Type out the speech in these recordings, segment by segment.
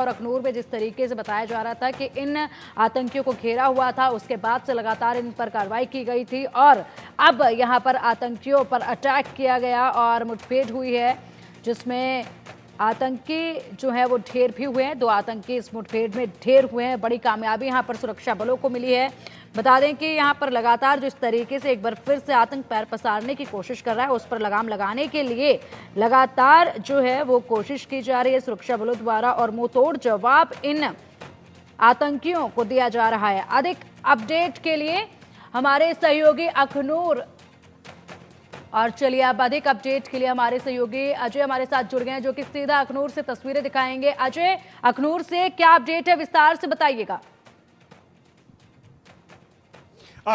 और अखनूर में जिस तरीके से बताया जा रहा था कि इन आतंकियों को घेरा हुआ था, उसके बाद से लगातार इन पर कार्रवाई की गई थी और अब यहां पर आतंकियों पर अटैक किया गया और मुठभेड़ हुई है, जिसमें आतंकी जो है वो ढेर भी हुए हैं। 2 आतंकी इस मुठभेड़ में ढेर हुए हैं। बड़ी कामयाबी यहां पर सुरक्षा बलों को मिली है। बता दें कि यहां पर लगातार जिस तरीके से एक बार फिर से आतंक पैर पसारने की कोशिश कर रहा है, उस पर लगाम लगाने के लिए लगातार जो है वो कोशिश की जा रही है सुरक्षा बलों द्वारा और मुंहतोड़ जवाब इन आतंकियों को दिया जा रहा है। अधिक अपडेट के लिए हमारे सहयोगी अखनूर और चलिए अब अधिक अपडेट के लिए हमारे सहयोगी अजय हमारे साथ जुड़ गए हैं, जो कि सीधा अखनूर से तस्वीरें दिखाएंगे। अजय, अखनूर से क्या अपडेट है, विस्तार से बताइएगा।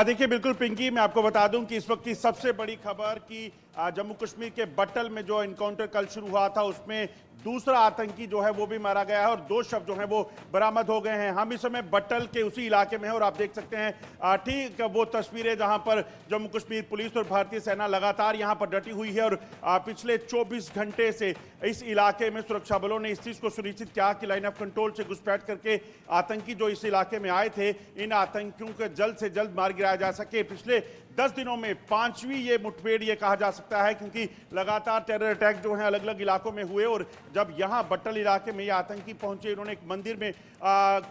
देखिए बिल्कुल पिंकी, मैं आपको बता दूं कि इस वक्त की सबसे बड़ी खबर कि जम्मू कश्मीर के बट्टल में जो एनकाउंटर कल शुरू हुआ था उसमें दूसरा आतंकी जो है वो भी मारा गया है और 2 शव जो हैं वो बरामद हो गए हैं। हम इस समय बट्टल के उसी इलाके में हैं और आप देख सकते हैं ठीक वो तस्वीरें जहां पर जम्मू कश्मीर पुलिस और भारतीय सेना लगातार यहां पर डटी हुई है और पिछले 24 घंटे से इस इलाके में सुरक्षा बलों ने इस चीज को सुनिश्चित किया कि लाइन ऑफ कंट्रोल से घुसपैठ करके आतंकी जो इस इलाके में आए थे, इन आतंकियों को जल्द से जल्द मार गिराया जा सके। पिछले 10 दिनों में 5वीं ये मुठभेड़ ये कहा जा सकता है, क्योंकि लगातार टेरर अटैक जो हैं अलग अलग इलाकों में हुए और जब यहां बट्टल इलाके में ये आतंकी पहुंचे, इन्होंने एक मंदिर में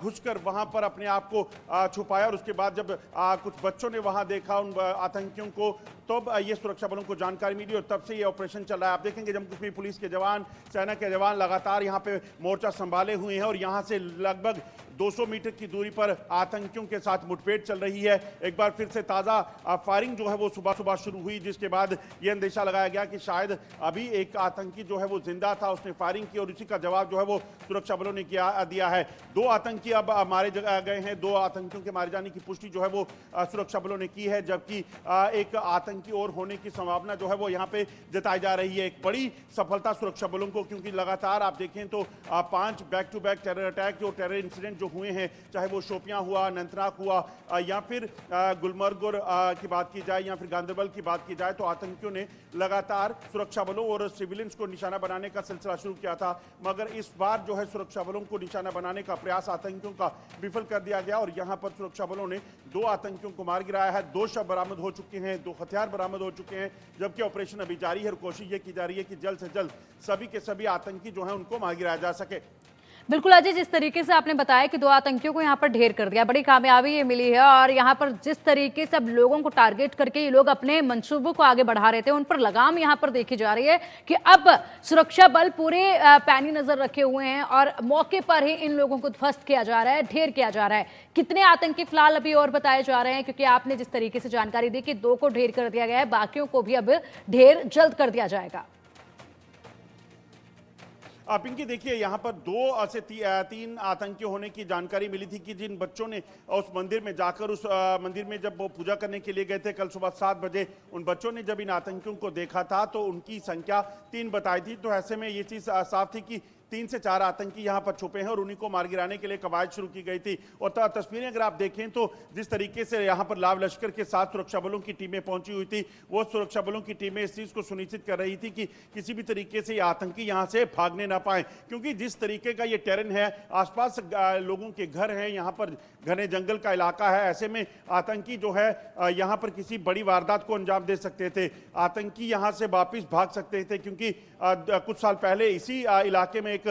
घुसकर वहां पर अपने आप को छुपाया और उसके बाद जब कुछ बच्चों ने वहां देखा उन आतंकियों को, तब ये सुरक्षा बलों को जानकारी मिली और तब से ये ऑपरेशन चल रहा है। आप देखेंगे जम्मू कश्मीर पुलिस के जवान, सेना के जवान लगातार यहाँ पे मोर्चा संभाले हुए हैं और यहाँ से लगभग 200 मीटर की दूरी पर आतंकियों के साथ मुठभेड़ चल रही है। एक बार फिर से ताजा फायरिंग जो है वो सुबह सुबह शुरू हुई, जिसके बाद ये अंदेशा लगाया गया कि शायद अभी एक आतंकी जो है वो जिंदा था, उसने फायरिंग की और उसी का जवाब जो है वो सुरक्षा बलों ने दिया है। 2 आतंकी अब मारे गए हैं। 2 आतंकियों के मारे जाने की पुष्टि जो है वो सुरक्षा बलों ने की है, जबकि एक आतंकी और होने की संभावना जो है वो यहाँ पे जताई जा रही है। एक बड़ी सफलता सुरक्षा बलों को, क्योंकि लगातार आप देखें तो 5 back to back terror attack जो टेरर इंसिडेंट जो हुए हैं, चाहे वो शोपियां हुआ, अनंतनाग हुआ या फिर गुलमर्ग की बात की जाए या फिर गांदरबल की बात की जाए, तो आतंकियों ने लगातार सुरक्षा बलों और सिविलियंस को निशाना बनाने का सिलसिला शुरू किया था। मगर इस बार जो है सुरक्षा बलों को निशाना बनाने का प्रयास आतंकियों का विफल कर दिया गया और यहां पर सुरक्षा बलों ने 2 आतंकियों को मार गिराया है। 2 शव बरामद हो चुके हैं, 2 हथियार बरामद हो चुके हैं, जबकि ऑपरेशन अभी जारी है और कोशिश ये की जा रही है कि जल्द से जल्द सभी के सभी आतंकी जो है उनको मार गिराया जा सके। बिल्कुल अजय, जिस तरीके से आपने बताया कि 2 आतंकियों को यहाँ पर ढेर कर दिया, बड़ी कामयाबी ये मिली है और यहाँ पर जिस तरीके से अब लोगों को टारगेट करके ये लोग अपने मंसूबों को आगे बढ़ा रहे थे, उन पर लगाम यहाँ पर देखी जा रही है कि अब सुरक्षा बल पूरे पैनी नजर रखे हुए हैं और मौके पर ही इन लोगों को ध्वस्त किया जा रहा है, ढेर किया जा रहा है। कितने आतंकी फिलहाल अभी और बताए जा रहे हैं, क्योंकि आपने जिस तरीके से जानकारी दी कि 2 को ढेर कर दिया गया है, बाकियों को भी अब ढेर जल्द कर दिया जाएगा। पिंकी देखिए, यहाँ पर 2 से 3 आतंकी होने की जानकारी मिली थी कि जिन बच्चों ने उस मंदिर में जाकर उस मंदिर में जब वो पूजा करने के लिए गए थे कल सुबह 7 बजे, उन बच्चों ने जब इन आतंकियों को देखा था तो उनकी संख्या 3 बताई थी। तो ऐसे में ये चीज साफ थी कि 3 से 4 आतंकी यहां पर छुपे हैं और उन्हीं को मार गिराने के लिए कवायद शुरू की गई थी। और तस्वीरें अगर आप देखें तो जिस तरीके से यहां पर लाव लश्कर के साथ सुरक्षा बलों की टीमें पहुंची हुई थी, वो सुरक्षा बलों की टीमें इस चीज को सुनिश्चित कर रही थी कि किसी भी तरीके से ये आतंकी यहां से भागने ना पाए, क्योंकि जिस तरीके का ये टेरेन है, आसपास लोगों के घर हैं, यहाँ पर घने जंगल का इलाका है, ऐसे में आतंकी जो है यहाँ पर किसी बड़ी वारदात को अंजाम दे सकते थे। आतंकी यहाँ से वापिस भाग सकते थे, क्योंकि कुछ साल पहले इसी इलाके में एक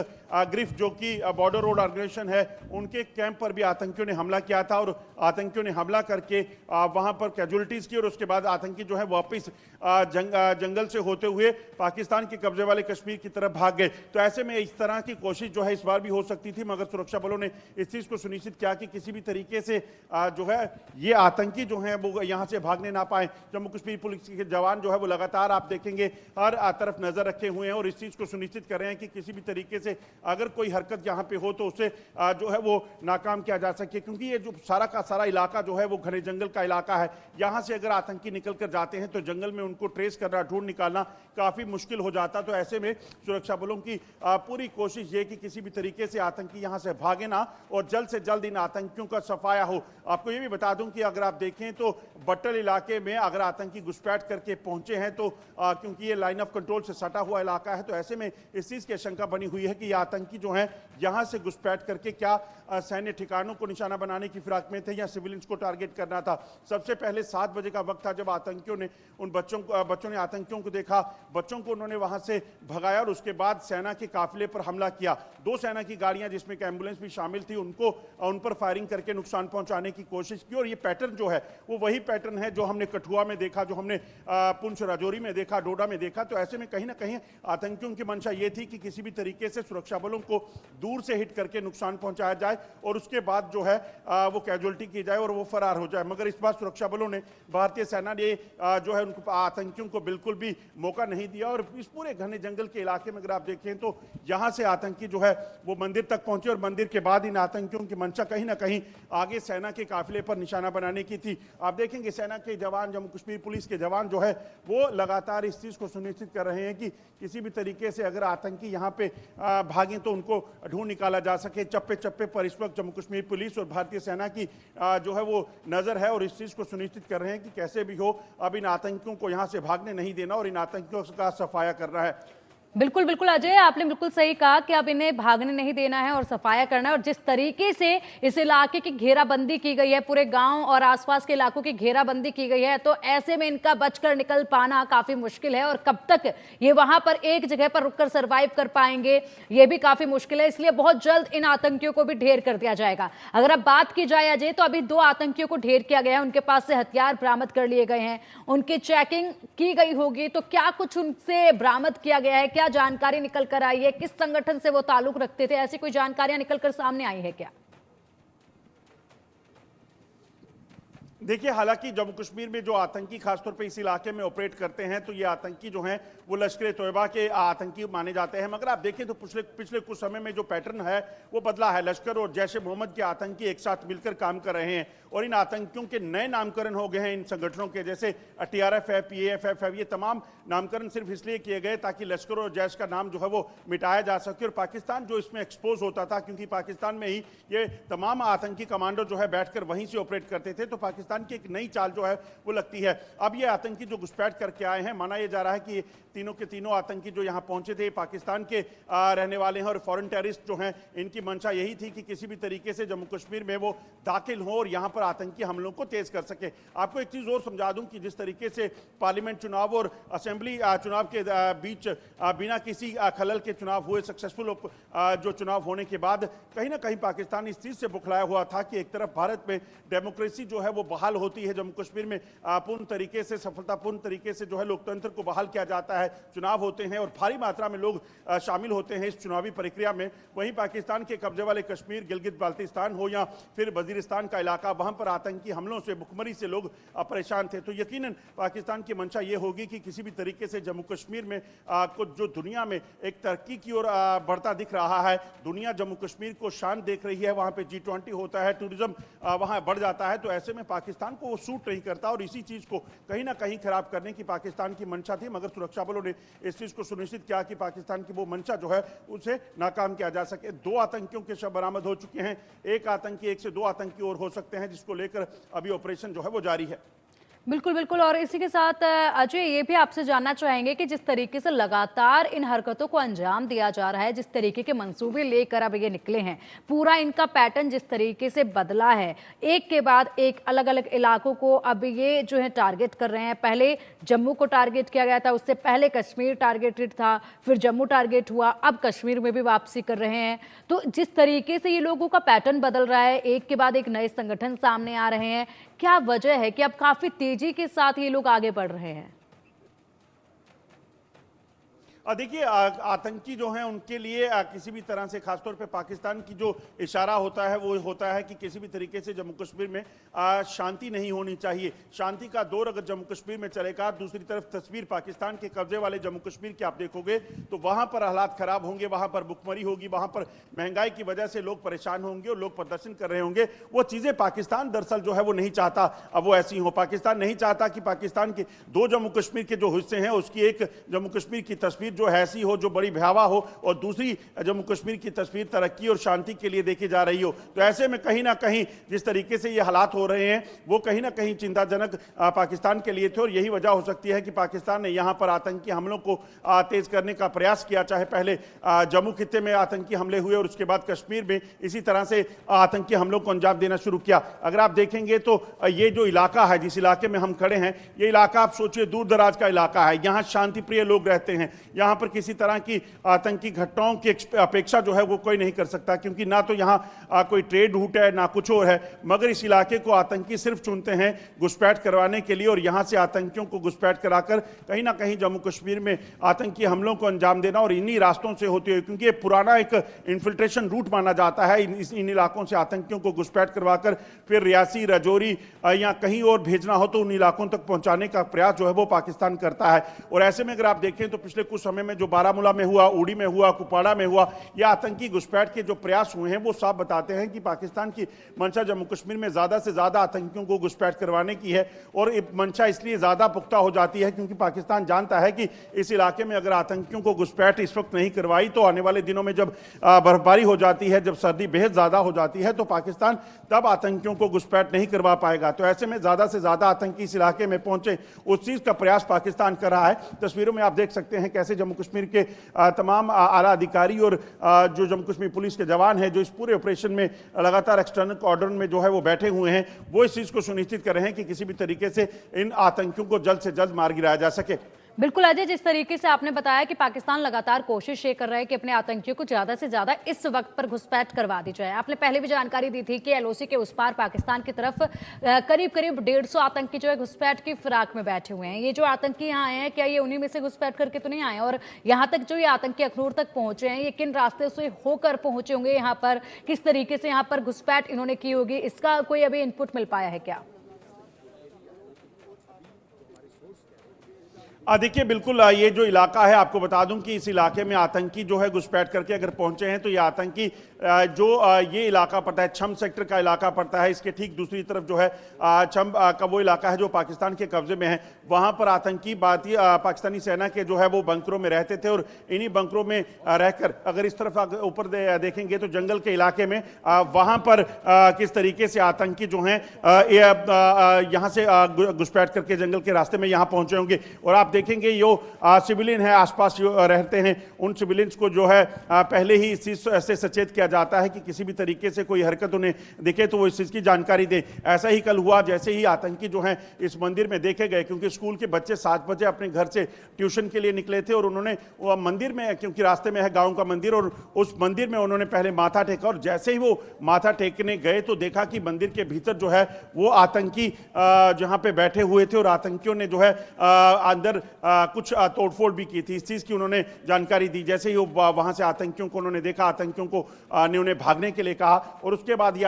ग्रिफ जो कि बॉर्डर रोड ऑर्गेनाइजेशन है, उनके कैंप पर भी आतंकियों ने हमला किया था और आतंकियों ने हमला करके वहां पर कैजुअलिटीज की और उसके बाद आतंकी जो है वापस जंगल से होते हुए पाकिस्तान के कब्जे वाले कश्मीर की तरफ भाग गए। तो ऐसे में इस तरह की कोशिश जो है इस बार भी हो सकती थी, मगर सुरक्षा बलों ने इस चीज को सुनिश्चित किया कि किसी भी तरीके से जो है ये आतंकी जो है वो यहाँ से भागने ना पाए। जम्मू कश्मीर पुलिस के जवान जो है वो लगातार आप देखेंगे हर तरफ नजर रखे हुए हैं और इस चीज को सुनिश्चित कर रहे हैं कि किसी भी तरीके से अगर कोई हरकत यहाँ पे हो तो उसे जो है वो नाकाम किया जा सके, क्योंकि ये जो सारा का सारा इलाका जो है वो घने जंगल का इलाका है। यहाँ से अगर आतंकी निकल कर जाते हैं तो जंगल में उनको ट्रेस करना, ढूंढ निकालना काफी मुश्किल हो जाता। तो ऐसे में सुरक्षा बलों की पूरी कोशिश ये कि किसी भी तरीके से आतंकी यहाँ से भागे ना और जल्द से जल्द इन आतंकियों का सफाया हो। आपको ये भी बता दूं कि अगर आप देखें तो बट्टल इलाके में अगर आतंकी घुसपैठ करके पहुंचे हैं तो क्योंकि ये लाइन ऑफ कंट्रोल से सटा हुआ इलाका है, तो ऐसे में इस चीज की आशंका बनी हुई हुई है कि ये आतंकी जो हैं यहां से घुसपैठ करके क्या सैन्य ठिकानों को निशाना बनाने की फिराक में थे या सिविलियंस को टारगेट करना था। सबसे पहले 7 बजे का वक्त था जब आतंकियों ने बच्चों ने आतंकियों को देखा, बच्चों को उन्होंने वहां से भगाया और उसके बाद सेना के काफिले पर हमला किया। 2 सेना की गाड़ियां जिसमें एक एम्बुलेंस भी शामिल थी उन पर फायरिंग करके नुकसान पहुंचाने की कोशिश की। और ये पैटर्न जो है वो वही पैटर्न है जो हमने कठुआ में देखा, जो हमने पुंछ राजौरी में देखा, डोडा में देखा। तो ऐसे में कहीं ना कहीं आतंकियों की मंशा ये थी कि किसी भी तरीके से सुरक्षा बलों को दूर से हिट करके नुकसान पहुंचाया जाए और उसके बाद जो है वो कैजुअलिटी की जाए और वो फरार हो जाए। मगर इस बार सुरक्षा बलों ने, भारतीय सेना ने जो है उनको आतंकियों को बिल्कुल भी मौका नहीं दिया और इस पूरे घने जंगल के इलाके में अगर आप देखें तो यहां से आतंकी जो है वो मंदिर तक पहुंचे और मंदिर के बाद इन आतंकियों की मंशा कहीं ना कहीं आगे सेना के काफिले पर निशाना बनाने की थी। आप देखेंगे सेना के जवान, जम्मू कश्मीर पुलिस के जवान जो है वो लगातार इस चीज को सुनिश्चित कर रहे हैं कि किसी भी तरीके से अगर आतंकी यहां पे भागें तो उनको ढूंढ निकाला जा सके। चप्पे चप्पे पर इस वक्त जम्मू कश्मीर पुलिस और भारतीय सेना की जो है वो नजर है और इस चीज को सुनिश्चित कर रहे हैं कि कैसे भी हो अब इन आतंकियों को यहां से भागने नहीं देना और इन आतंकियों का सफाया करना है। बिल्कुल बिल्कुल अजय, आपने बिल्कुल सही कहा कि अब इन्हें भागने नहीं देना है और सफाया करना है। और जिस तरीके से इस इलाके की घेराबंदी की गई है, पूरे गांव और आसपास के इलाकों की घेराबंदी की गई है, तो ऐसे में इनका बचकर निकल पाना काफी मुश्किल है और कब तक ये वहां पर एक जगह पर रुककर सरवाइव कर पाएंगे ये भी काफी मुश्किल है। इसलिए बहुत जल्द इन आतंकियों को भी ढेर कर दिया जाएगा। अगर अब बात की जाए अजय, तो अभी 2 आतंकियों को ढेर किया गया है, उनके पास से हथियार बरामद कर लिए गए हैं, उनकी चेकिंग की गई होगी। तो क्या कुछ उनसे बरामद किया गया है, क्या जानकारी निकल कर आई है, किस संगठन से वो ताल्लुक रखते थे, ऐसी कोई जानकारियां निकल कर सामने आई है क्या? देखिए, हालांकि जम्मू कश्मीर में जो आतंकी खासतौर पे इस इलाके में ऑपरेट करते हैं तो ये आतंकी जो हैं वो लश्कर तोयबा के आतंकी माने जाते हैं। मगर आप देखें तो पिछले कुछ समय में जो पैटर्न है वो बदला है। लश्कर और जैश ए मोहम्मद के आतंकी एक साथ मिलकर काम कर रहे हैं और इन आतंकियों के नए नामकरण हो गए हैं इन संगठनों के, जैसे TRF है, PAFF है। ये तमाम नामकरण सिर्फ इसलिए किए गए ताकि लश्कर और जैश का नाम जो है वो मिटाया जा सके और पाकिस्तान जो इसमें एक्सपोज होता था, क्योंकि पाकिस्तान में ही ये तमाम आतंकी कमांडो जो है बैठकर वहीं से ऑपरेट करते थे, तो पाकिस्तान की एक नई चाल जो है वो लगती है। अब ये आतंकी जो घुसपैठ करके आए हैं, माना यह जा रहा है कि तीनों के तीनों आतंकी जो यहां पहुंचे थे पाकिस्तान के रहने वाले हैं और फॉरेन टेररिस्ट जो हैं, इनकी मंशा यही थी कि किसी भी तरीके से जम्मू कश्मीर में वो दाखिल हो और यहां पर आतंकी हमलों को तेज कर सके। आपको एक चीज और समझा दूं कि जिस तरीके से पार्लियामेंट चुनाव और असेंबली चुनाव के बीच बिना किसी खलल के चुनाव हुए, सक्सेसफुल जो चुनाव होने के बाद कहीं ना कहीं पाकिस्तान इस चीज से बुखलाया हुआ था कि एक तरफ भारत में डेमोक्रेसी जो है वो बहाल होती है, जम्मू कश्मीर में पूर्ण तरीके से, सफलतापूर्ण तरीके से जो है लोकतंत्र को बहाल किया जाता है, चुनाव होते हैं और भारी मात्रा में लोग शामिल होते हैं इस चुनावी प्रक्रिया में। वहीं पाकिस्तान के कब्जे वाले कश्मीर, गिलगित बाल्टिस्तान हो या फिर वजीरिस्तान का इलाका, वहां पर आतंकी हमलों से, भुखमरी से लोग परेशान थे। तो यकीनन पाकिस्तान की मंशा ये होगी कि किसी भी तरीके से जम्मू कश्मीर में कुछ जो दुनिया में एक तरक्की की ओर बढ़ता दिख रहा है, दुनिया जम्मू कश्मीर को शान देख रही है, वहां पे G20 होता है, टूरिज्म वहां बढ़ जाता है, तो ऐसे में पाकिस्तान को वो सूट नहीं करता और इसी चीज को कहीं ना कहीं खराब करने की पाकिस्तान की मंशा थी। मगर सुरक्षा बलों ने इस चीज को सुनिश्चित किया कि पाकिस्तान की वो मंशा जो है उसे नाकाम किया जा सके। 2 आतंकियों के शव बरामद हो चुके हैं, एक से 2 आतंकी और हो सकते हैं, जिसको लेकर अभी ऑपरेशन जो है वो जारी है। बिल्कुल बिल्कुल। और इसी के साथ अजय, ये भी आपसे जानना चाहेंगे कि जिस तरीके से लगातार इन हरकतों को अंजाम दिया जा रहा है, जिस तरीके के मंसूबे लेकर अब ये निकले हैं, पूरा इनका पैटर्न जिस तरीके से बदला है, एक के बाद एक अलग अलग इलाकों को अब ये जो है टारगेट कर रहे हैं। पहले जम्मू को टारगेट किया गया था, उससे पहले कश्मीर टारगेटेड था, फिर जम्मू टारगेट हुआ, अब कश्मीर में भी वापसी कर रहे हैं। तो जिस तरीके से ये लोगों का पैटर्न बदल रहा है, एक के बाद एक नए संगठन सामने आ रहे हैं, क्या वजह है कि अब काफी तेजी के साथ ये लोग आगे बढ़ रहे हैं? देखिए, आतंकी जो हैं उनके लिए किसी भी तरह से, खासतौर पे पाकिस्तान की जो इशारा होता है वो होता है कि किसी भी तरीके से जम्मू कश्मीर में शांति नहीं होनी चाहिए। शांति का दौर अगर जम्मू कश्मीर में चलेगा, दूसरी तरफ तस्वीर पाकिस्तान के कब्जे वाले जम्मू कश्मीर की आप देखोगे तो वहां पर हालात खराब होंगे, वहां पर भुखमरी होगी, वहां पर महंगाई की वजह से लोग परेशान होंगे और लोग प्रदर्शन कर रहे होंगे। वो चीजें पाकिस्तान दरअसल जो है वो नहीं चाहता अब वो ऐसी हो। पाकिस्तान नहीं चाहता कि पाकिस्तान के 2 जम्मू कश्मीर के जो हिस्से हैं उसकी एक जम्मू कश्मीर की तस्वीर तस्वीर जो ऐसी हो, जो बड़ी भयावह हो, और दूसरी जम्मू कश्मीर की तस्वीर तरक्की और शांति के लिए देखी जा रही हो। तो ऐसे में कहीं ना कहीं जिस तरीके से ये हालात हो रहे हैं वो कहीं ना कहीं चिंताजनक पाकिस्तान के लिए थे, और यही वजह हो सकती है कि पाकिस्तान ने यहां पर आतंकी हमलों को तेज करने का प्रयास किया। चाहे पहले जम्मू खित्ते में आतंकी हमले हुए और उसके बाद कश्मीर में इसी तरह से आतंकी हमलों को अंजाम देना शुरू किया। अगर आप देखेंगे तो ये जो इलाका है, जिस इलाके में हम खड़े हैं, ये इलाका आप सोचिए दूर दराज का इलाका है। यहाँ शांति प्रिय लोग रहते हैं। यहाँ पर किसी तरह की आतंकी घटनाओं की अपेक्षा जो है वो कोई नहीं कर सकता, क्योंकि ना तो यहाँ कोई ट्रेड रूट है ना कुछ और है। मगर इस इलाके को आतंकी सिर्फ चुनते हैं घुसपैठ करवाने के लिए, और यहाँ से आतंकियों को घुसपैठ कराकर कहीं ना कहीं जम्मू कश्मीर में आतंकी हमलों को अंजाम देना, और इन्हीं रास्तों से होते हुए, क्योंकि ये पुराना एक इन्फिल्ट्रेशन रूट माना जाता है, इन इलाकों से आतंकियों को घुसपैठ करवाकर फिर रियासी, राजौरी या कहीं और भेजना हो तो उन इलाकों तक पहुंचाने का प्रयास जो है वो पाकिस्तान करता है। और ऐसे में अगर आप देखें तो पिछले कुछ समय में जो बारामूला में हुआ, उड़ी में हुआ, कुपवाड़ा में हुआ, या आतंकी घुसपैठ के जो प्रयास हुए हैं वो साफ बताते हैं कि पाकिस्तान की मंशा जम्मू कश्मीर में ज्यादा से ज्यादा आतंकियों को घुसपैठ करवाने की है। और मंशा इसलिए ज्यादा पुख्ता हो जाती है क्योंकि पाकिस्तान जानता है कि इस इलाके में अगर आतंकियों को घुसपैठ इस वक्त नहीं करवाई तो आने वाले दिनों में जब बर्फबारी हो जाती है, जब सर्दी बेहद ज्यादा हो जाती है, तो पाकिस्तान तब आतंकियों को घुसपैठ नहीं करवा पाएगा। तो ऐसे में ज्यादा से ज्यादा आतंकी इस इलाके में पहुंचे, उस चीज का प्रयास पाकिस्तान कर रहा है। तस्वीरों में आप देख सकते हैं कैसे जम्मू कश्मीर के तमाम आला अधिकारी और जो जम्मू कश्मीर पुलिस के जवान हैं जो इस पूरे ऑपरेशन में लगातार एक्सटर्नल कॉर्डन में जो है वो बैठे हुए हैं, वो इस चीज को सुनिश्चित कर रहे हैं कि किसी भी तरीके से इन आतंकियों को जल्द से जल्द मार गिराया जा सके। बिल्कुल अजय, जिस तरीके से आपने बताया कि पाकिस्तान लगातार कोशिश ये कर रहा है कि अपने आतंकियों को ज्यादा से ज्यादा इस वक्त पर घुसपैठ करवा दी जाए। आपने पहले भी जानकारी दी थी कि एलओसी के उस पार पाकिस्तान की तरफ करीब करीब 150 आतंकी जो है घुसपैठ की फिराक में बैठे हुए हैं। ये जो आतंकी यहाँ आए हैं, क्या ये उन्हीं में से घुसपैठ करके तो नहीं आए? और यहाँ तक जो ये आतंकी अखनूर तक पहुंचे हैं, ये किन रास्ते से होकर पहुंचे होंगे यहाँ पर? किस तरीके से यहाँ पर घुसपैठ इन्होंने की होगी, इसका कोई अभी इनपुट मिल पाया है क्या? देखिए बिल्कुल, ये जो इलाका है आपको बता दूं कि इस इलाके में आतंकी जो है घुसपैठ करके अगर पहुंचे हैं तो ये आतंकी जो ये इलाका पड़ता है, छम सेक्टर का इलाका पड़ता है, इसके ठीक दूसरी तरफ जो है छम का वो इलाका है जो पाकिस्तान के कब्जे में है। वहां पर आतंकी भारतीय पाकिस्तानी सेना के जो है वो बंकरों में रहते थे, और इन्हीं बंकरों में रहकर अगर इस तरफ ऊपर देखेंगे तो जंगल के इलाके में वहां पर किस तरीके से आतंकी जो है यहाँ से घुसपैठ करके जंगल के रास्ते में यहाँ पहुंचे होंगे। और आप देखेंगे यो सिविलियन है आसपास जो रहते हैं, उन सिविलियंस को जो है पहले ही इस चीज से सचेत किया जाता है कि किसी भी तरीके से कोई हरकत उन्हें दिखे तो वो इस चीज की जानकारी दे। ऐसा ही कल हुआ, जैसे ही आतंकी जो है इस मंदिर में देखे गए, क्योंकि स्कूल के बच्चे 7 बजे अपने घर से ट्यूशन के लिए निकले थे, और उन्होंने वो मंदिर में, क्योंकि रास्ते में है गाँव का मंदिर, और उस मंदिर में उन्होंने पहले माथा टेका, और जैसे ही वो माथा टेकने गए तो देखा कि मंदिर के भीतर जो है वो आतंकी जहां पे बैठे हुए थे, और आतंकियों ने जो है अंदर कुछ तोड़फोड़ भी की थी। इस चीज की उन्होंने जानकारी दी। जैसे ही वो वहां से आतंकियों को उन्होंने देखा, आतंकियों को ने उन्हें भागने के लिए कहा, और उसके बाद ये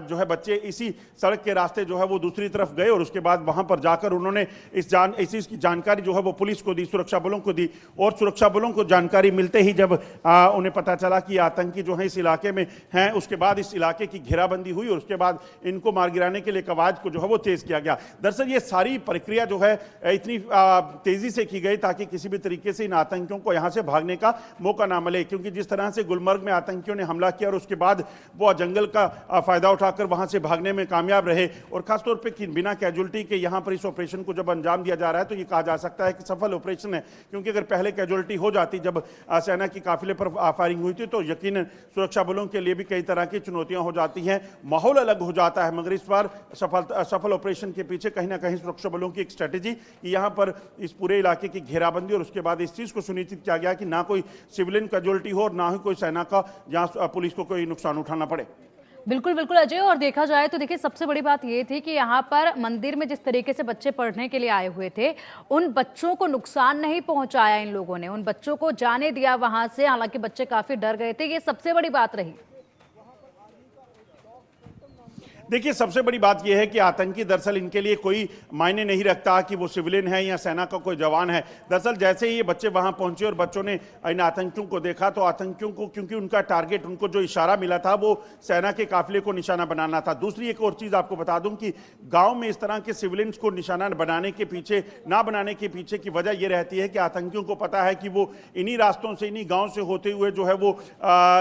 जो है बच्चे इसी सड़क के रास्ते जो है वो दूसरी तरफ गए, और उसके बाद वहां पर जाकर उन्होंने इस चीज की जानकारी जो है वो पुलिस को दी, सुरक्षा बलों को दी। और सुरक्षा बलों को जानकारी मिलते ही जब उन्हें पता चला कि आतंकी जो है इस इलाके में हैं, उसके बाद इस इलाके की घेराबंदी हुई, और उसके बाद इनको मार गिराने के लिए कवायद को जो है वो तेज किया गया। दरअसल ये सारी प्रक्रिया जो है इतनी तेजी से की गई ताकि किसी भी तरीके से इन आतंकियों को यहां से भागने का मौका ना मिले, क्योंकि जिस तरह से गुलमर्ग में आतंकियों ने हमला किया और उसके बाद वो जंगल का फायदा उठाकर वहां से भागने में कामयाब रहे, और खासतौर पर बिना कैजुअलिटी के यहां पर इस ऑपरेशन को जब अंजाम दिया जा रहा है तो ये कहा जा सकता है कि सफल ऑपरेशन है। क्योंकि अगर पहले कैजुअलिटी हो जाती जब सेना की काफिले पर फायरिंग हुई थी तो यकीनन सुरक्षा बलों के लिए भी कई तरह की चुनौतियां हो जाती हैं, माहौल अलग हो जाता है। मगर इस बार सफल ऑपरेशन के पीछे कहीं ना कहीं सुरक्षा बलों की एक स्ट्रेटेजी, यहां पर इस पूरे इलाके की घेराबंदी, और उसके बाद इस चीज को सुनिश्चित किया गया कि ना कोई सिविलियन कैजुअलिटी हो और ना ही कोई सेना का जहां पुलिस को कोई नुकसान उठाना पड़े। बिल्कुल बिल्कुल अजय, और देखा जाए तो देखिए सबसे बड़ी बात ये थी कि यहाँ पर मंदिर में जिस तरीके से बच्चे पढ़ने के लिए आए हुए थे, उन बच्चों को नुकसान नहीं पहुंचाया इन लोगों ने, उन बच्चों को जाने दिया वहां से। हालांकि बच्चे काफी डर गए थे, ये सबसे बड़ी बात रही। देखिए, सबसे बड़ी बात यह है कि आतंकी दरअसल इनके लिए कोई मायने नहीं रखता कि वो सिविलियन है या सेना का कोई जवान है। दरअसल जैसे ही ये बच्चे वहां पहुंचे और बच्चों ने इन आतंकियों को देखा, तो आतंकियों को, क्योंकि उनका टारगेट, उनको जो इशारा मिला था वो सेना के काफिले को निशाना बनाना था। दूसरी एक और चीज आपको बता दूं कि गांव में इस तरह के सिविलियंस को निशाना बनाने के पीछे, ना बनाने के पीछे की वजह यह रहती है कि आतंकियों को पता है कि वो इन्हीं रास्तों से, इन्हीं गांव से होते हुए जो है वो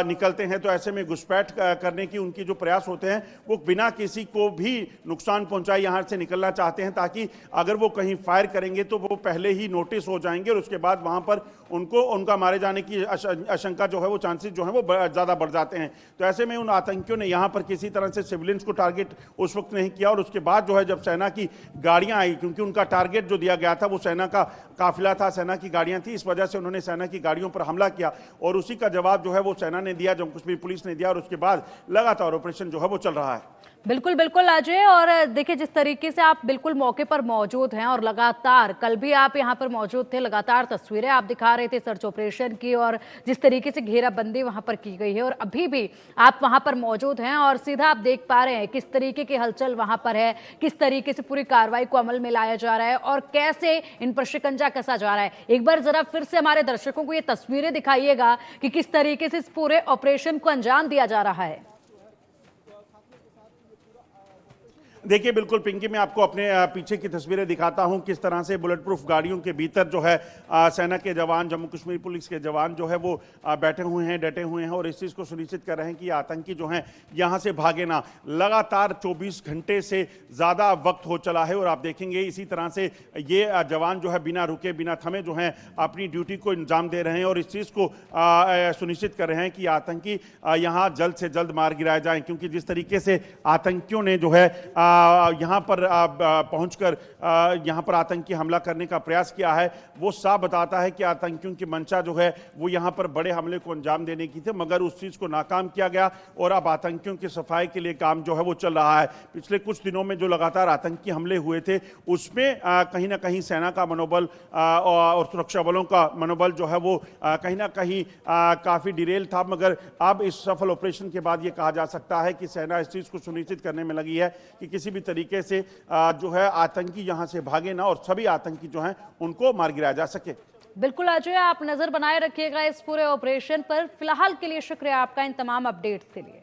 निकलते हैं। तो ऐसे में घुसपैठ करने की उनकी जो प्रयास होते हैं वो बिना किसी को भी नुकसान पहुंचाए यहां से निकलना चाहते हैं, ताकि अगर वो कहीं फायर करेंगे तो वो पहले ही नोटिस हो जाएंगे और उसके बाद वहां पर उनका मारे जाने की आशंका जो है वो, चांसेस जो है वो ज्यादा बढ़ जाते हैं। तो ऐसे में उन आतंकियों ने यहां पर किसी तरह से सिविलियंस को टारगेट उस वक्त नहीं किया और उसके बाद जो है जब सेना की गाड़ियां आई, क्योंकि उनका टारगेट जो दिया गया था वो सेना का काफिला था, सेना की गाड़ियां थी, इस वजह से उन्होंने सेना की गाड़ियों पर हमला किया और उसी का जवाब जो है वो सेना ने दिया, जम्मू कश्मीर पुलिस ने दिया और उसके बाद लगातार ऑपरेशन जो है वो चल रहा है। बिल्कुल बिल्कुल अजय, और देखिए जिस तरीके से आप बिल्कुल मौके पर मौजूद हैं और लगातार, कल भी आप यहां पर मौजूद थे, लगातार तस्वीरें आप दिखा रहे थे सर्च ऑपरेशन की और जिस तरीके से घेराबंदी वहां पर की गई है, और अभी भी आप वहां पर मौजूद हैं और सीधा आप देख पा रहे हैं किस तरीके की हलचल वहां पर है, किस तरीके से पूरी कार्रवाई को अमल में लाया जा रहा है और कैसे इन पर शिकंजा कसा जा रहा है। एक बार जरा फिर से हमारे दर्शकों को ये तस्वीरें दिखाइएगा कि किस तरीके से इस पूरे ऑपरेशन को अंजाम दिया जा रहा है। देखिए, बिल्कुल पिंकी, मैं आपको अपने पीछे की तस्वीरें दिखाता हूं, किस तरह से बुलेट प्रूफ गाड़ियों के भीतर जो है सेना के जवान, जम्मू कश्मीर पुलिस के जवान जो है वो बैठे हुए हैं, डटे हुए हैं और इस चीज़ को सुनिश्चित कर रहे हैं कि आतंकी जो हैं यहां से भागे ना। लगातार 24 घंटे से ज़्यादा वक्त हो चला है और आप देखेंगे इसी तरह से ये जवान जो है बिना रुके, बिना थमे जो है अपनी ड्यूटी को अंजाम दे रहे हैं और इस चीज़ को सुनिश्चित कर रहे हैं कि आतंकी यहाँ जल्द से जल्द मार गिराए जाएं, क्योंकि जिस तरीके से आतंकियों ने जो है यहां पर पहुंचकर यहां पर आतंकी हमला करने का प्रयास किया है, वो साफ बताता है कि आतंकियों की मंशा जो है वो यहां पर बड़े हमले को अंजाम देने की थी, मगर उस चीज को नाकाम किया गया और अब आतंकियों की सफाई के लिए काम जो है वो चल रहा है। पिछले कुछ दिनों में जो लगातार आतंकी हमले हुए थे उसमें कहीं ना कहीं सेना का मनोबल और सुरक्षा बलों का मनोबल जो है वो कहीं ना कहीं काफी डिरेल था, मगर अब इस सफल ऑपरेशन के बाद ये कहा जा सकता है कि सेना इस चीज को सुनिश्चित करने में लगी है कि किसी भी तरीके से जो है आतंकी यहां से भागे ना और सभी आतंकी जो हैं उनको मार गिराया जा सके। बिल्कुल अजय, आप नजर बनाए रखिएगा इस पूरे ऑपरेशन पर। फिलहाल के लिए शुक्रिया आपका इन तमाम अपडेट्स के लिए।